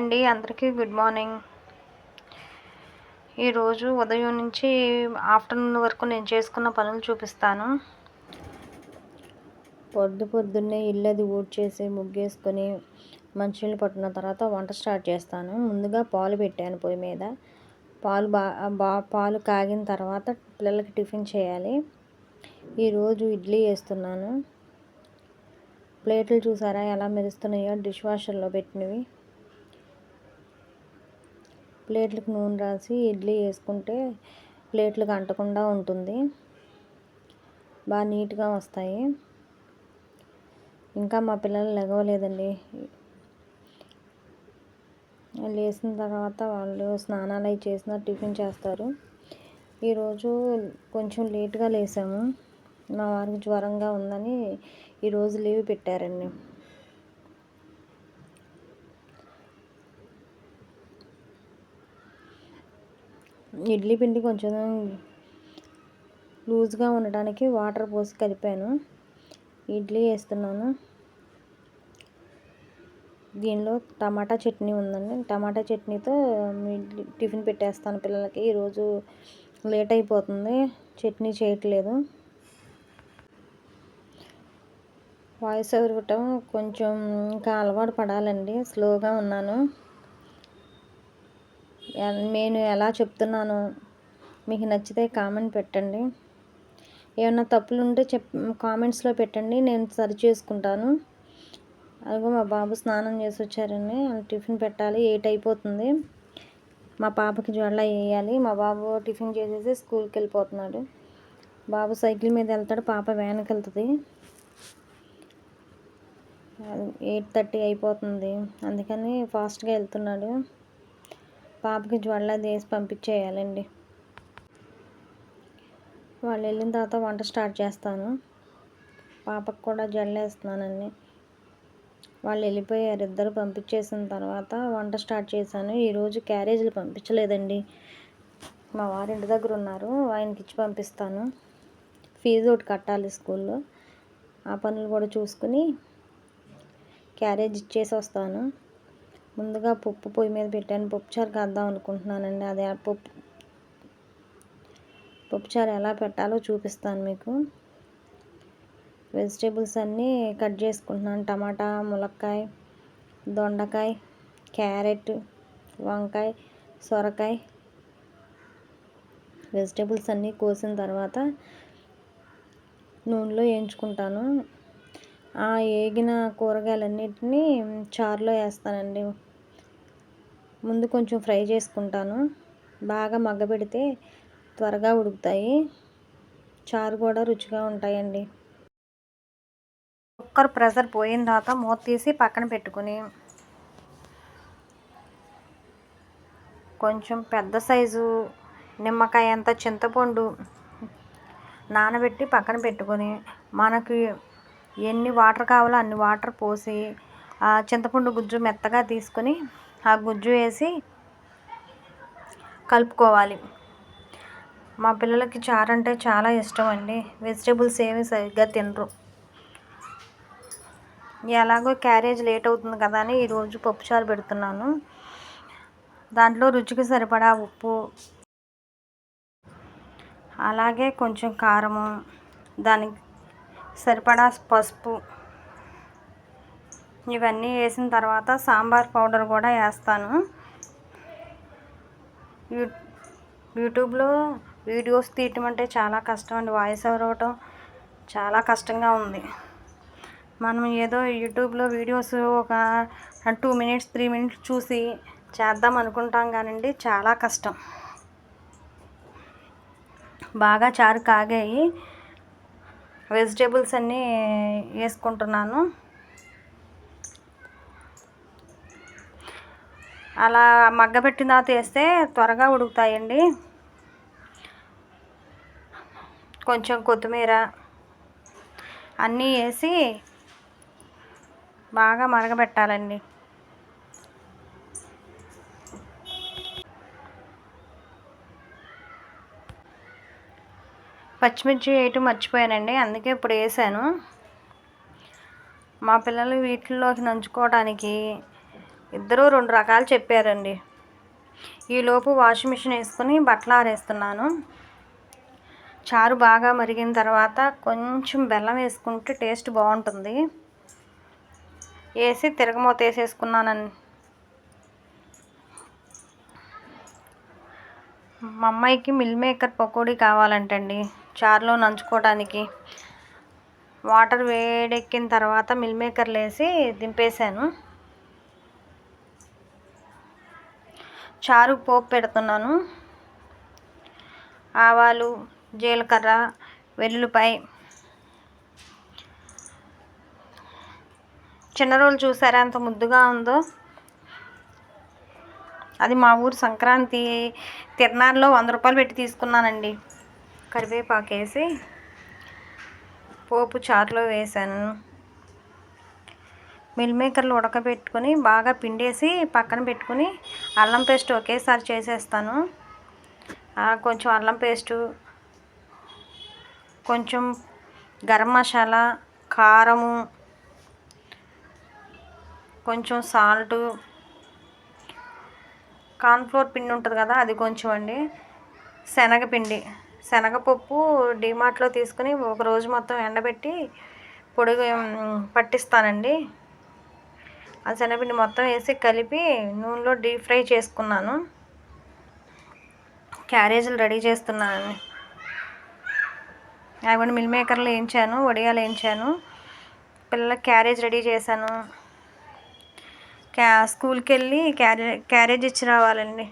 అండి. అందరికీ good morning. ఈరోజు ఉదయం నుంచి ఆఫ్టర్నూన్ వరకు నేను చేసుకున్న పనులు చూపిస్తాను. పొద్దున్నే ఇల్లది ఊడ్చేసి ముగ్గేసుకొని మంచినీళ్ళు పట్టుకున్న తర్వాత వంట స్టార్ట్ చేస్తాను. ముందుగా పాలు పెట్టాను పొయ్యి మీద. పాలు కాగిన తర్వాత పిల్లలకి టిఫిన్ చేయాలి. ఈరోజు ఇడ్లీ వేస్తున్నాను. ప్లేట్లు చూసారా ఎలా మెరుస్తున్నాయో, డిష్ వాషర్లో పెట్టినవి. ప్లేట్లకు నూనె రాసి ఇడ్లీ వేసుకుంటే ప్లేట్లకు అంటకుండా ఉంటుంది, బాగా నీట్గా వస్తాయి. ఇంకా మా పిల్లలు లెగవలేదండి. లేచిన తర్వాత వాళ్ళు స్నానాలు అవి చేసిన టిఫిన్ చేస్తారు. ఈరోజు కొంచెం లేట్గా లేసాము. మా వారికి జ్వరంగా ఉందని ఈరోజు లీవ్ పెట్టారండి. ఇడ్లీ పిండి కొంచెం లూజ్గా ఉండడానికి వాటర్ పోసి కలిపాను. ఇడ్లీ వేస్తున్నాను. దీనిలో టమాటా చట్నీ ఉందండి. టమాటా చట్నీతో ఇడ్లీ టిఫిన్ పెట్టేస్తాను పిల్లలకి. ఈరోజు లేట్ అయిపోతుంది, చట్నీ చేయట్లేదు. వాయిస్ ఓవర్ ఇవ్వటం కొంచెం ఇంకా అలవాటు పడాలండి. స్లోగా ఉన్నాను. నేను ఎలా చెప్తున్నానో మీకు నచ్చితే కామెంట్ పెట్టండి. ఏమన్నా తప్పులు ఉంటే కామెంట్స్లో పెట్టండి, నేను సరి చేసుకుంటాను. అలాగే మా బాబు స్నానం చేసి వచ్చారని టిఫిన్ పెట్టాలి. 8 అయిపోతుంది. మా పాపకి జొళ్ళ వేయాలి. మా బాబు టిఫిన్ చేసేసి స్కూల్కి వెళ్ళిపోతున్నాడు. బాబు సైకిల్ మీద వెళ్తాడు, పాప వ్యాన్కి వెళ్తుంది. 8:30 అయిపోతుంది, అందుకని ఫాస్ట్గా వెళ్తున్నాడు. పాపకి జ్వల్ల వేసి పంపించేయాలండి. వాళ్ళు వెళ్ళిన తర్వాత వంట స్టార్ట్ చేస్తాను. పాపకు కూడా జల్లేస్తున్నానండి. వాళ్ళు వెళ్ళిపోయారు, ఇద్దరు పంపించేసిన తర్వాత వంట స్టార్ట్ చేశాను. ఈరోజు క్యారేజీలు పంపించలేదండి. మా వారి ఇంటి దగ్గర ఉన్నారు, ఆయనకి ఇచ్చి పంపిస్తాను. ఫీజు ఒకటి కట్టాలి స్కూల్లో, ఆ పనులు కూడా చూసుకుని క్యారేజ్ ఇచ్చేసి వస్తాను. ముందుగా పప్పు పొయ్యి మీద పెట్టాను. పప్పుచారు కాద్దాం అనుకుంటున్నానండి. అదే పప్పుచారు ఎలా పెట్టాలో చూపిస్తాను మీకు. వెజిటేబుల్స్ అన్నీ కట్ చేసుకుంటున్నాను. టమాటా, ములక్కాయ, దొండకాయ, క్యారెట్, వంకాయ, సొరకాయ. వెజిటేబుల్స్ అన్నీ కోసిన తర్వాత నూనెలో వేయించుకుంటాను. ఆ వేగిన కూరగాయలన్నిటినీ చారులో వేస్తానండి. ముందు కొంచెం ఫ్రై చేసుకుంటాను. బాగా మగ్గబెడితే త్వరగా ఉడుకుతాయి, చారు కూడా రుచిగా ఉంటాయండి. కుక్కర్ ప్రెషర్ పోయిన తర్వాత మూత తీసి పక్కన పెట్టుకుని కొంచెం పెద్ద సైజు నిమ్మకాయ అంత చింతపండు నానబెట్టి పక్కన పెట్టుకొని మనకి ఎన్ని వాటర్ కావాలో అన్ని వాటర్ పోసి ఆ చింతపండు గుజ్జు మెత్తగా తీసుకొని ఆ గుజ్జు వేసి కలుపుకోవాలి. మా పిల్లలకి చారు అంటే చాలా ఇష్టం అండి. వెజిటేబుల్స్ ఏమీ సరిగ్గా తినరు. ఎలాగో క్యారేజ్ లేట్ అవుతుంది కదా అని ఈరోజు పప్పుచారు పెడుతున్నాను. దాంట్లో రుచికి సరిపడా ఉప్పు, అలాగే కొంచెం కారము, దానికి సరిపడా పసుపు, ఇవన్నీ వేసిన తర్వాత సాంబార్ పౌడర్ కూడా వేస్తాను. యూట్యూబ్లో వీడియోస్ తీయటం అంటే చాలా కష్టం అండి. వాయిస్ ఓవర్ అవ్వటం చాలా కష్టంగా ఉంది. మనం ఏదో యూట్యూబ్లో వీడియోస్ ఒక 2 minutes 3 minutes చూసి చేద్దాం అనుకుంటాం కానండి, చాలా కష్టం. బాగా చారు కాగాయి, వెజిటేబుల్స్ అన్నీ వేసుకుంటున్నాను. అలా మగ్గబెట్టిన తర్వాత వేస్తే త్వరగా ఉడుకుతాయండి. కొంచెం కొత్తిమీర అన్నీ వేసి బాగా మరగబెట్టాలండి. పచ్చిమిర్చి వేయటం మర్చిపోయానండి, అందుకే ఇప్పుడు వేసాను. మా పిల్లలు వీటిల్లోకి నంచుకోవడానికి ఇద్దరూ 2 రకాలు చెప్పారండి. ఈలోపు వాషింగ్ మిషన్ వేసుకుని బట్టలు ఆరేస్తున్నాను. చారు బాగా మరిగిన తర్వాత కొంచెం బెల్లం వేసుకుంటే టేస్ట్ బాగుంటుంది. వేసి తిరగమూత వేసేసుకున్నానండి. మా అమ్మాయికి మిల్ మేకర్ పకోడీ కావాలంటండి చారులో నంచుకోవడానికి. వాటర్ వేడెక్కిన తర్వాత మిల్ మేకర్లు వేసి దింపేశాను. చారు పోపు పెడుతున్నాను. ఆవాలు, జీలకర్ర, వెల్లుల్లిపాయ. చిన్న రోలు చూసారా ఎంత ముద్దుగా ఉందో. అది మా ఊరు సంక్రాంతి తిరునాళ్ళలో 100 రూపాయలు పెట్టి తీసుకున్నానండి. కరివేపాకు వేసి పోపు చారులో వేసాను. మిల్ మేకర్లు ఉడకబెట్టుకొని బాగా పిండేసి పక్కన పెట్టుకుని అల్లం పేస్ట్ ఒకేసారి చేసేస్తాను. కొంచెం అల్లం పేస్టు, కొంచెం గరం మసాలా, కారము, కొంచెం సాల్టు, కార్న్ఫ్లోర్ పిండి ఉంటుంది కదా అది కొంచెం అండి, శనగపప్పు డిమార్ట్లో తీసుకుని ఒక రోజు మొత్తం ఎండబెట్టి పొడి పట్టిస్తానండి. ఆ శనగపిండి మొత్తం వేసి కలిపి నూనెలో డీప్ ఫ్రై చేసుకున్నాను. క్యారేజీలు రెడీ చేస్తున్నాను. అవి మిల్ మేకర్లు వేయించాను, వడియాలు వేయించాను. పిల్లలకి క్యారేజ్ రెడీ చేశాను. స్కూల్కి వెళ్ళి క్యారేజ్ ఇచ్చి రావాలండి.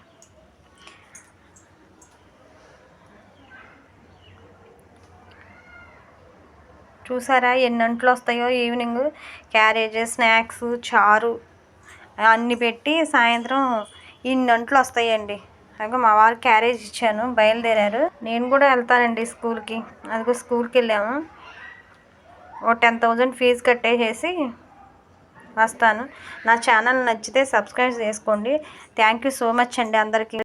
చూసారా ఎన్ని అంట్లు వస్తాయో ఈవినింగ్. క్యారేజ్, స్నాక్స్, చారు అన్నీ పెట్టి సాయంత్రం ఇన్ని అంట్లు వస్తాయండి. అదిగో మా వారికి క్యారేజ్ ఇచ్చాను, బయలుదేరారు. నేను కూడా వెళ్తానండి స్కూల్కి. అదిగో స్కూల్కి వెళ్ళాము. ఓ 10,000 ఫీజు కట్టేసి వస్తాను. నా ఛానల్ నచ్చితే సబ్స్క్రైబ్ చేసుకోండి. థ్యాంక్ యూ సో మచ్ అండి అందరికీ.